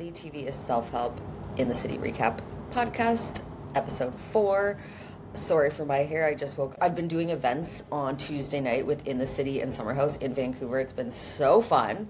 Reality TV is Self-Help in the City Recap podcast, episode 4. Sorry for my hair, I just woke up. I've been doing events on Tuesday night within the city and Summer House in Vancouver. It's been so fun.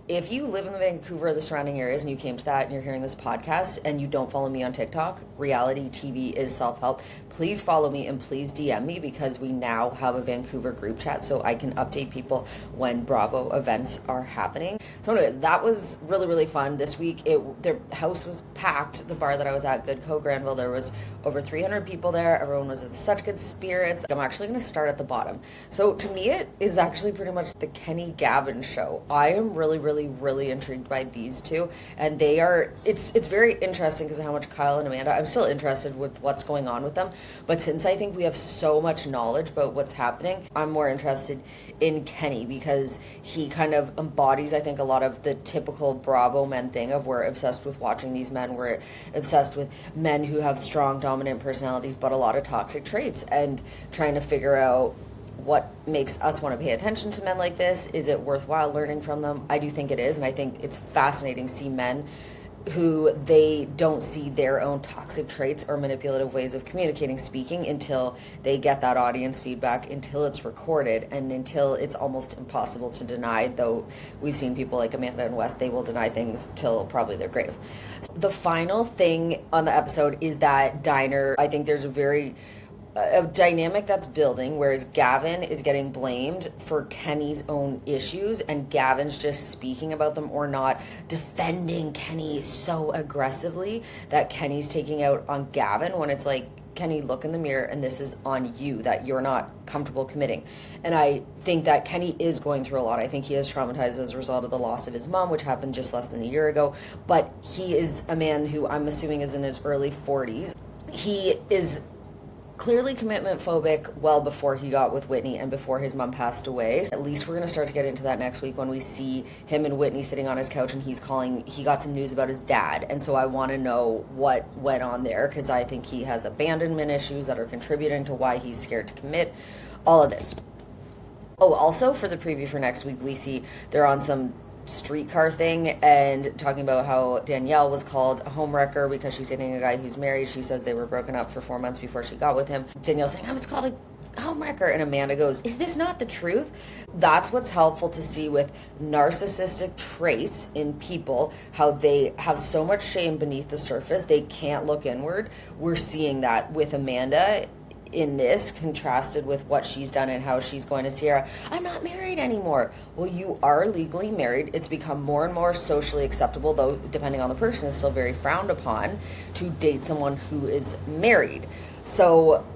If you live in the Vancouver or the surrounding areas and you came to that and you're hearing this podcast and you don't follow me on TikTok, Reality TV is Self-Help. Please follow me and please DM me because we now have a Vancouver group chat so I can update people when Bravo events are happening. So anyway, that was really, really fun. This week, the house was packed. The bar that I was at, Good Co Granville, there was over 300 people there. Everyone was in such good spirits. I'm actually going to start at the bottom. So to me, it is actually pretty much the Kenny Gavin show. I am really intrigued by these two, and they are, it's very interesting because of how much Kyle and Amanda, I'm still interested with what's going on with them, but since I think we have so much knowledge about what's happening, I'm more interested in Kenny because he kind of embodies, I think, a lot of the typical Bravo men thing of we're obsessed with watching these men, we're obsessed with men who have strong dominant personalities but a lot of toxic traits, and trying to figure out what makes us want to pay attention to men like this. Is it worthwhile learning from them? I do think it is, and I think it's fascinating to see men who they don't see their own toxic traits or manipulative ways of communicating, speaking, until they get that audience feedback, until it's recorded, and until it's almost impossible to deny, though we've seen people like Amanda and Wes, they will deny things till probably their grave. The final thing on the episode is that diner. I think there's a dynamic that's building, whereas Gavin is getting blamed for Kenny's own issues and Gavin's just speaking about them or not defending Kenny so aggressively that Kenny's taking out on Gavin, when it's like, Kenny, look in the mirror and this is on you, that you're not comfortable committing. And I think that Kenny is going through a lot. I think he is traumatized as a result of the loss of his mom, which happened just less than a year ago, but he is a man who I'm assuming is in his early 40s. He is clearly commitment phobic well before he got with Whitney and before his mom passed away. At least we're going to start to get into that next week when we see him and Whitney sitting on his couch and he got some news about his dad. And so I want to know what went on there, because I think he has abandonment issues that are contributing to why he's scared to commit. All of this. Oh, also for the preview for next week, we see they're on some streetcar thing and talking about how Danielle was called a homewrecker because she's dating a guy who's married. She says they were broken up for 4 months before she got with him. Danielle saying, I was called a homewrecker, and Amanda goes, is this not the truth? That's what's helpful to see with narcissistic traits in people, how they have so much shame beneath the surface they can't look inward. We're seeing that with Amanda in this, contrasted with what she's done and how she's going to Sierra. I'm not married anymore. Well, you are legally married. It's become more and more socially acceptable, though depending on the person, it's still very frowned upon to date someone who is married. So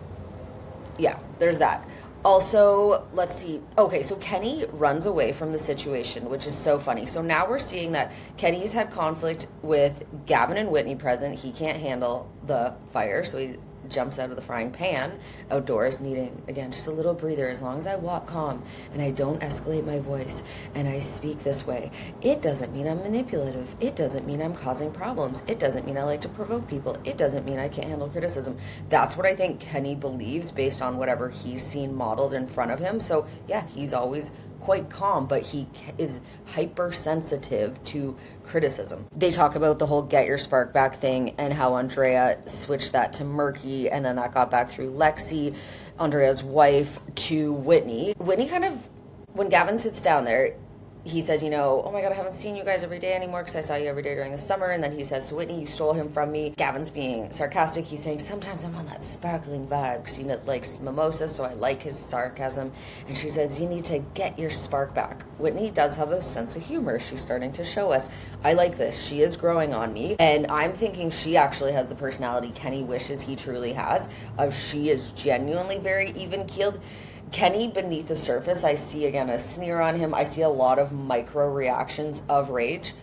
yeah, there's that. Also, let's see. Okay, so Kenny runs away from the situation, which is so funny. So now we're seeing that Kenny's had conflict with Gavin and Whitney present. He can't handle the fire, so he jumps out of the frying pan outdoors, needing, again, just a little breather. As long as I walk calm and I don't escalate my voice and I speak this way, it doesn't mean I'm manipulative. It doesn't mean I'm causing problems. It doesn't mean I like to provoke people. It doesn't mean I can't handle criticism. That's what I think Kenny believes based on whatever he's seen modeled in front of him. So yeah, he's always quite calm, but he is hypersensitive to criticism. They talk about the whole get your spark back thing and how Andrea switched that to Murky, and then that got back through Lexi, Andrea's wife, to Whitney. Whitney kind of, when Gavin sits down there, he says, oh my God, I haven't seen you guys every day anymore because I saw you every day during the summer. And then he says to Whitney, you stole him from me. Gavin's being sarcastic. He's saying, sometimes I'm on that sparkling vibe because he likes mimosas, so I like his sarcasm. And she says, you need to get your spark back. Whitney does have a sense of humor. She's starting to show us. I like this. She is growing on me. And I'm thinking she actually has the personality Kenny wishes he truly has. She is genuinely very even-keeled. Kenny, beneath the surface, I see again a sneer on him. I see a lot of micro reactions of rage.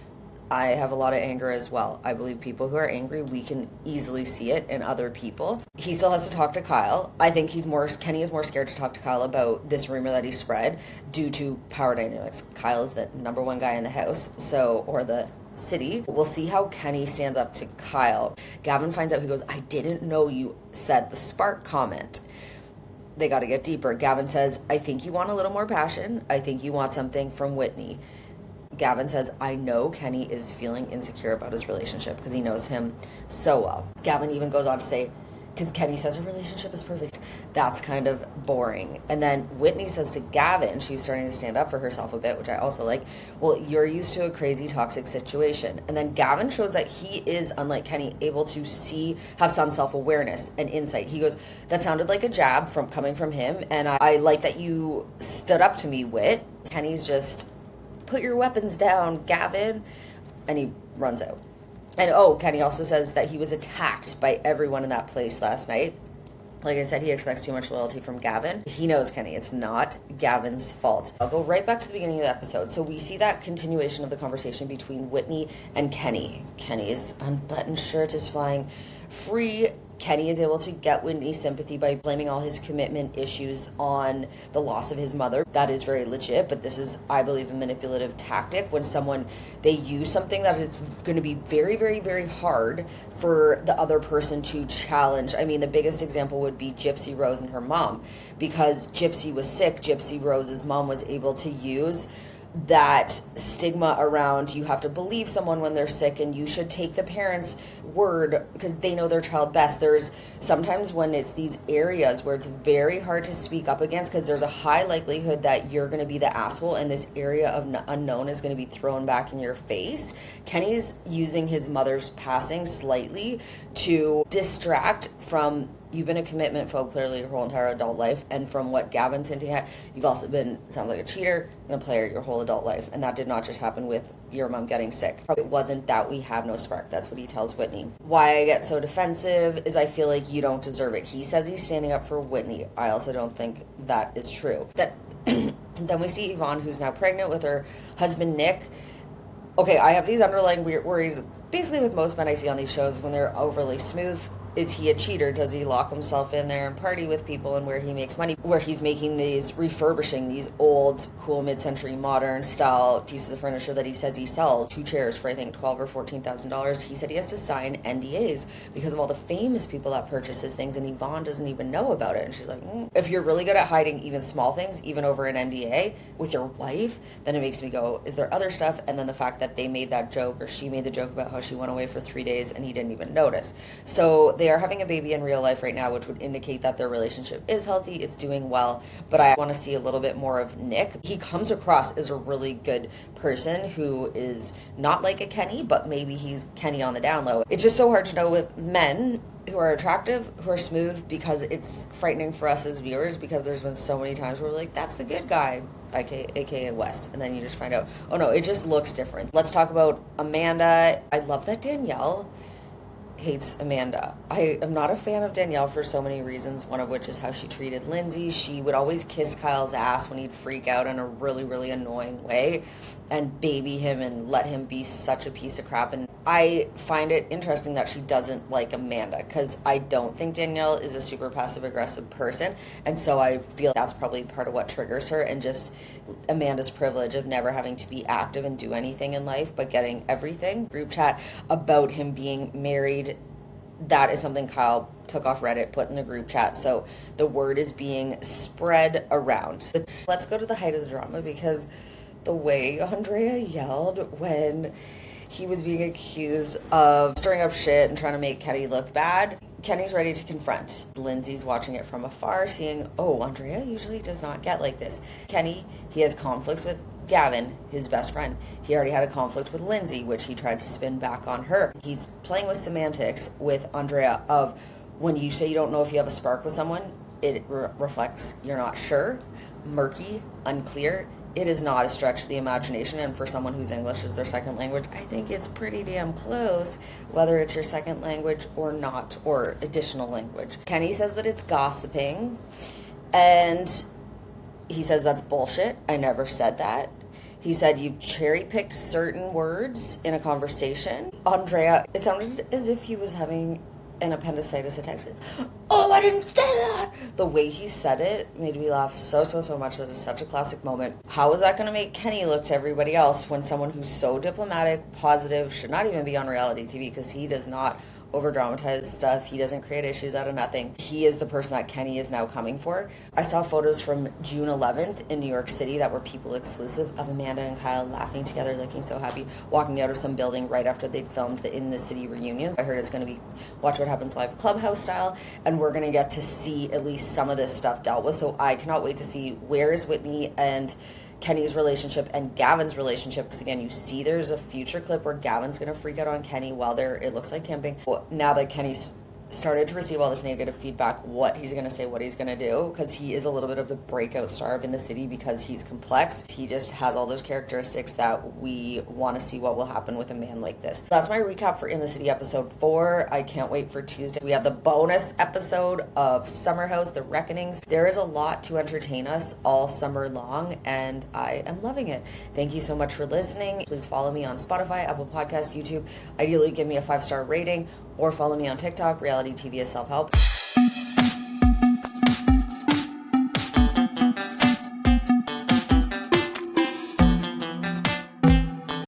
I have a lot of anger as well. I believe people who are angry, we can easily see it in other people. He still has to talk to Kyle. I think Kenny is more scared to talk to Kyle about this rumor that he spread due to power dynamics. Kyle is the number one guy in the house, or the city. We'll see how Kenny stands up to Kyle. Gavin finds out, he goes, I didn't know you said the spark comment. They got to get deeper. Gavin says, I think you want a little more passion. I think you want something from Whitney. Gavin says, I know Kenny is feeling insecure about his relationship because he knows him so well. Gavin even goes on to say, because Kenny says her relationship is perfect. That's kind of boring. And then Whitney says to Gavin, she's starting to stand up for herself a bit, which I also like, well, you're used to a crazy toxic situation. And then Gavin shows that he is, unlike Kenny, able to have some self-awareness and insight. He goes, that sounded like a jab coming from him. And I like that you stood up to me, Whit. Kenny's just, put your weapons down, Gavin. And he runs out. And Kenny also says that he was attacked by everyone in that place last night. Like I said, he expects too much loyalty from Gavin. He knows Kenny. It's not Gavin's fault. I'll go right back to the beginning of the episode. So we see that continuation of the conversation between Whitney and Kenny. Kenny's unbuttoned shirt is flying free. Kenny is able to get Whitney's sympathy by blaming all his commitment issues on the loss of his mother. That is very legit, but this is, I believe, a manipulative tactic when they use something that is going to be very, very, very hard for the other person to challenge. I mean, the biggest example would be Gypsy Rose and her mom. Because Gypsy was sick, Gypsy Rose's mom was able to use that stigma around you have to believe someone when they're sick and you should take the parents' word because they know their child best. There's sometimes when it's these areas where it's very hard to speak up against because there's a high likelihood that you're going to be the asshole and this area of unknown is going to be thrown back in your face. Kenny's using his mother's passing slightly to distract from, you've been a commitment phobe clearly your whole entire adult life, and from what Gavin's hinting at, you've also been, sounds like a cheater and a player your whole adult life, and that did not just happen with your mom getting sick. It wasn't that we have no spark. That's what he tells Whitney. Why I get so defensive is I feel like you don't deserve it. He says he's standing up for Whitney. I also don't think that is true. Then we see Yvonne, who's now pregnant with her husband Nick. Okay, I have these underlying worries basically with most men I see on these shows when they're overly smooth. Is he a cheater? Does he lock himself in there and party with people and where he makes money? Where he's making refurbishing these old, cool, mid-century, modern style pieces of furniture that he says he sells. 2 chairs for, I think, $12,000 or $14,000. He said he has to sign NDAs because of all the famous people that purchase his things, and Yvonne doesn't even know about it. And she's like, If you're really good at hiding even small things, even over an NDA with your wife, then it makes me go, is there other stuff? And then the fact that they made that joke, or she made the joke about how she went away for 3 days and he didn't even notice. So they are having a baby in real life right now, which would indicate that their relationship is healthy, it's doing well, but I want to see a little bit more of Nick. He comes across as a really good person who is not like a Kenny, but maybe he's Kenny on the down low. It's just so hard to know with men who are attractive, who are smooth, because it's frightening for us as viewers because there's been so many times where we're like, that's the good guy, aka West, and then you just find out, oh no, it just looks different. Let's talk about Amanda. I love that Danielle hates Amanda. I am not a fan of Danielle for so many reasons, one of which is how she treated Lindsay. She would always kiss Kyle's ass when he'd freak out in a really, really annoying way and baby him and let him be such a piece of crap. And I find it interesting that she doesn't like Amanda because I don't think Danielle is a super passive-aggressive person, and so I feel that's probably part of what triggers her, and just Amanda's privilege of never having to be active and do anything in life but getting everything. Group chat about him being married, that is something Kyle took off Reddit, put in a group chat, so the word is being spread around. But let's go to the height of the drama, because the way Andrea yelled when he was being accused of stirring up shit and trying to make Kenny look bad, Kenny's ready to confront. Lindsay's watching it from afar, seeing, Andrea usually does not get like this. Kenny, he has conflicts with Gavin, his best friend. He already had a conflict with Lindsay, which he tried to spin back on her. He's playing with semantics with Andrea of, when you say you don't know if you have a spark with someone, it reflects you're not sure, murky, unclear. It is not a stretch of the imagination, and for someone whose English is their second language, I think it's pretty damn close, whether it's your second language or not, or additional language. Kenny says that it's gossiping, and he says that's bullshit. I never said that. He said you cherry-picked certain words in a conversation. Andrea, it sounded as if he was having an appendicitis attack. I didn't say that! The way he said it made me laugh so much. That is such a classic moment. How is that going to make Kenny look to everybody else when someone who's so diplomatic, positive, should not even be on reality TV, because he does not over dramatize stuff. He doesn't create issues out of nothing. He is the person that Kenny is now coming for. I saw photos from June 11th in New York City that were people exclusive of Amanda and Kyle laughing together, looking so happy, walking out of some building right after they'd filmed the In the City reunions. I heard it's going to be Watch What Happens Live Clubhouse style, and we're going to get to see at least some of this stuff dealt with. So I cannot wait to see where is Whitney and Kenny's relationship and Gavin's relationship, because again, you see there's a future clip where Gavin's gonna freak out on Kenny while they're, it looks like, camping. Now that Kenny's started to receive all this negative feedback, what he's gonna say, what he's gonna do, because he is a little bit of the breakout star of In the City because he's complex. He just has all those characteristics that we want to see what will happen with a man like this. That's my recap for In the City episode 4. I can't wait for Tuesday. We have the bonus episode of Summer House, The Reckonings. There is a lot to entertain us all summer long, and I am loving it. Thank you so much for listening. Please follow me on Spotify, Apple Podcasts, YouTube. Ideally, give me a 5-star rating, or follow me on TikTok, Reality TV is Self-Help.